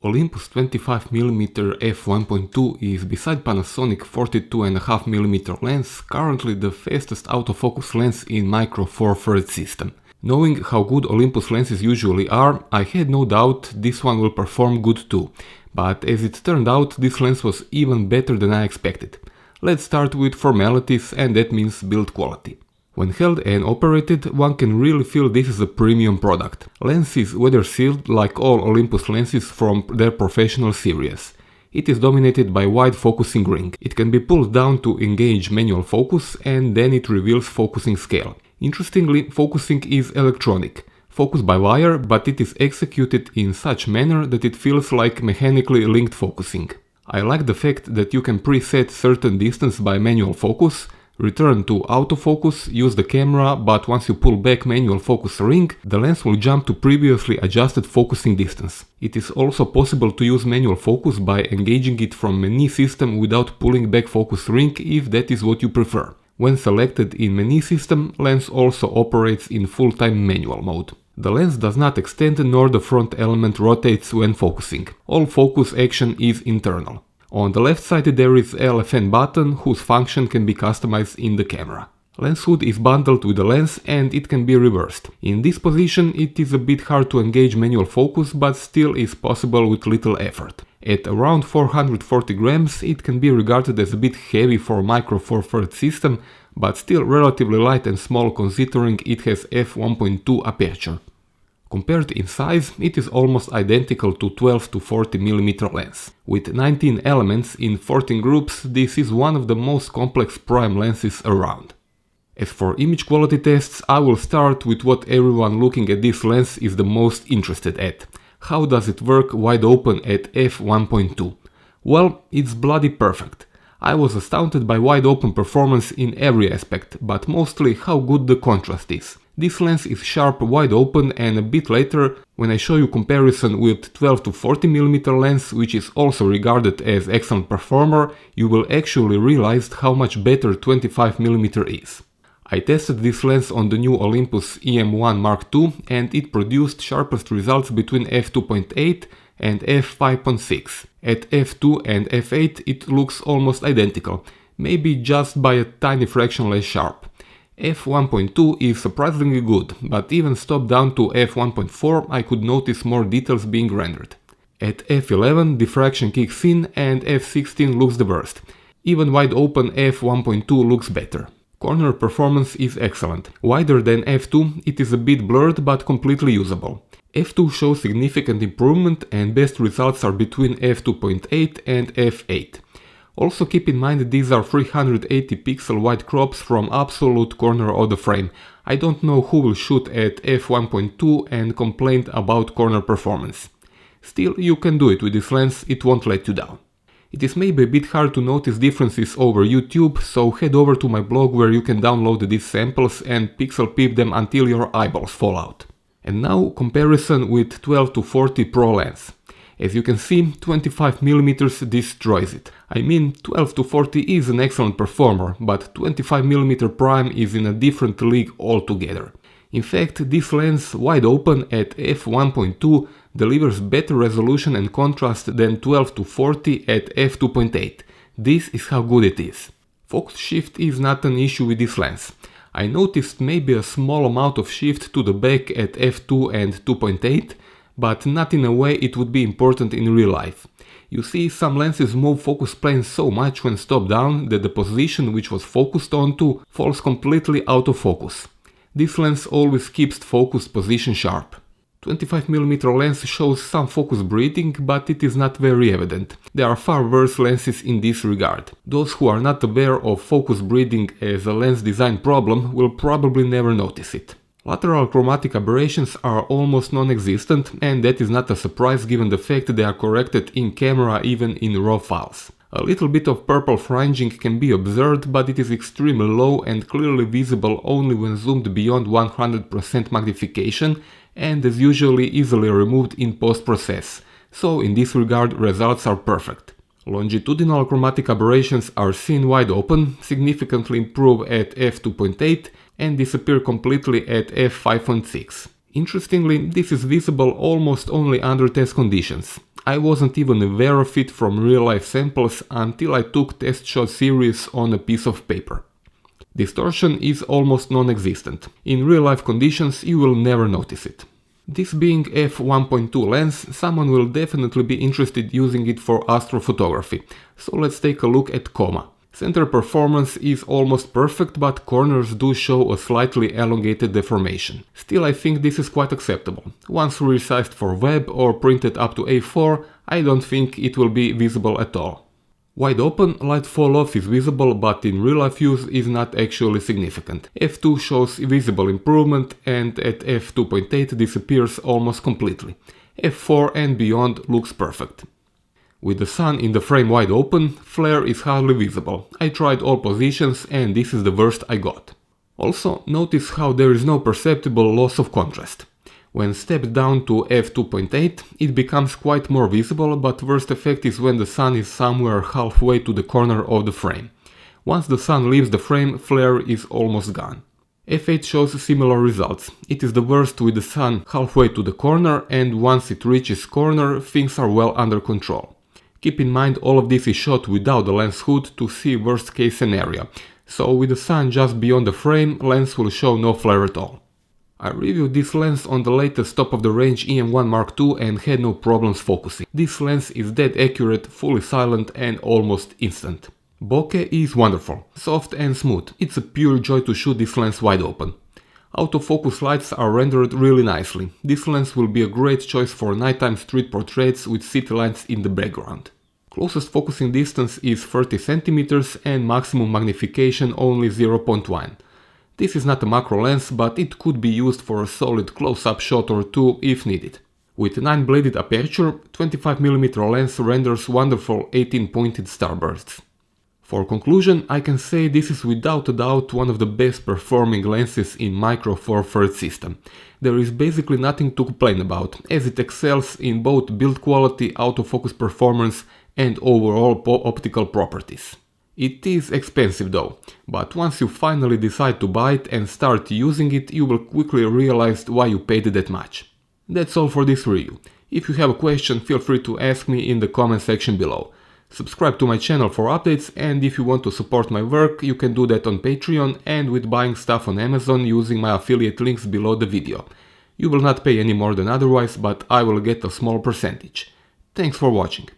Olympus 25mm f1.2 is, beside Panasonic 42.5mm lens, currently the fastest autofocus lens in Micro Four Thirds system. Knowing how good Olympus lenses usually are, I had no doubt this one will perform good too, but as it turned out, this lens was even better than I expected. Let's start with formalities, and that means build quality. When held and operated, one can really feel this is a premium product. Lens is weather sealed like all Olympus lenses from their professional series. It is dominated by wide focusing ring. It can be pulled down to engage manual focus, and then it reveals focusing scale. Interestingly, focusing is electronic. Focus by wire, but it is executed in such manner that it feels like mechanically linked focusing. I like the fact that you can preset certain distance by manual focus, return to autofocus, use the camera, but once you pull back manual focus ring, the lens will jump to previously adjusted focusing distance. It is also possible to use manual focus by engaging it from menu system without pulling back focus ring if that is what you prefer. When selected in menu system, lens also operates in full-time manual mode. The lens does not extend nor the front element rotates when focusing. All focus action is internal. On the left side there is LFN button whose function can be customized in the camera. Lens hood is bundled with the lens and it can be reversed. In this position it is a bit hard to engage manual focus, but still is possible with little effort. At around 440 grams it can be regarded as a bit heavy for Micro Four Thirds system, but still relatively light and small considering it has f1.2 aperture. Compared in size, it is almost identical to 12 to 40mm lens. With 19 elements in 14 groups, this is one of the most complex prime lenses around. As for image quality tests, I will start with what everyone looking at this lens is the most interested at. How does it work wide open at f1.2? Well, it's bloody perfect. I was astounded by wide open performance in every aspect, but mostly how good the contrast is. This lens is sharp wide open, and a bit later, when I show you comparison with 12 to 40mm lens, which is also regarded as excellent performer, you will actually realize how much better 25mm is. I tested this lens on the new Olympus EM1 Mark II and it produced sharpest results between f2.8 and f5.6. At f2 and f8 it looks almost identical, maybe just by a tiny fraction less sharp. f1.2 is surprisingly good, but even stopped down to f1.4 I could notice more details being rendered. At f11 diffraction kicks in and f16 looks the worst. Even wide open f1.2 looks better. Corner performance is excellent. Wider than f2 it is a bit blurred but completely usable. f2 shows significant improvement and best results are between f2.8 and f8. Also keep in mind these are 380 pixel wide crops from absolute corner of the frame. I don't know who will shoot at f1.2 and complain about corner performance. Still, you can do it with this lens, it won't let you down. It is maybe a bit hard to notice differences over YouTube, so head over to my blog where you can download these samples and pixel peep them until your eyeballs fall out. And now comparison with 12 to 40 Pro lens. As you can see, 25mm destroys it. I mean, 12 to 40 is an excellent performer, but 25mm prime is in a different league altogether. In fact, this lens wide open at f1.2 delivers better resolution and contrast than 12 to 40 at f2.8. This is how good it is. Focus shift is not an issue with this lens. I noticed maybe a small amount of shift to the back at f2 and 2.8, but not in a way it would be important in real life. You see, some lenses move focus plane so much when stopped down that the position which was focused onto falls completely out of focus. This lens always keeps focus position sharp. 25mm lens shows some focus breathing, but it is not very evident. There are far worse lenses in this regard. Those who are not aware of focus breathing as a lens design problem will probably never notice it. Lateral chromatic aberrations are almost non-existent, and that is not a surprise given the fact they are corrected in camera even in RAW files. A little bit of purple fringing can be observed, but it is extremely low and clearly visible only when zoomed beyond 100% magnification, and is usually easily removed in post-process, so in this regard results are perfect. Longitudinal chromatic aberrations are seen wide open, significantly improve at f2.8 and disappear completely at f5.6. Interestingly, this is visible almost only under test conditions. I wasn't even aware of it from real-life samples until I took test shot series on a piece of paper. Distortion is almost non-existent. In real-life conditions you will never notice it. This being f1.2 lens, someone will definitely be interested using it for astrophotography, so let's take a look at coma. Center performance is almost perfect, but corners do show a slightly elongated deformation. Still, I think this is quite acceptable. Once resized for web or printed up to A4, I don't think it will be visible at all. Wide open, light fall off is visible, but in real life use is not actually significant. f2 shows visible improvement, and at f2.8 disappears almost completely. f4 and beyond looks perfect. With the sun in the frame wide open, flare is hardly visible. I tried all positions and this is the worst I got. Also, notice how there is no perceptible loss of contrast. When stepped down to f2.8, it becomes quite more visible, but worst effect is when the sun is somewhere halfway to the corner of the frame. Once the sun leaves the frame, flare is almost gone. f8 shows similar results. It is the worst with the sun halfway to the corner, and once it reaches corner, things are well under control. Keep in mind all of this is shot without the lens hood to see worst case scenario, so with the sun just beyond the frame, lens will show no flare at all. I reviewed this lens on the latest top of the range EM1 Mark II and had no problems focusing. This lens is dead accurate, fully silent and almost instant. Bokeh is wonderful, soft and smooth. It's a pure joy to shoot this lens wide open. Autofocus lights are rendered really nicely. This lens will be a great choice for nighttime street portraits with city lights in the background. Closest focusing distance is 30 cm and maximum magnification only 0.1. This is not a macro lens, but it could be used for a solid close-up shot or two if needed. With 9-bladed aperture, 25mm lens renders wonderful 18-pointed starbursts. For conclusion, I can say this is without a doubt one of the best performing lenses in Micro Four Thirds system. There is basically nothing to complain about, as it excels in both build quality, autofocus performance and overall optical properties. It is expensive though, but once you finally decide to buy it and start using it, you will quickly realize why you paid that much. That's all for this review. If you have a question, feel free to ask me in the comment section below. Subscribe to my channel for updates, and if you want to support my work, you can do that on Patreon and with buying stuff on Amazon using my affiliate links below the video. You will not pay any more than otherwise, but I will get a small percentage. Thanks for watching.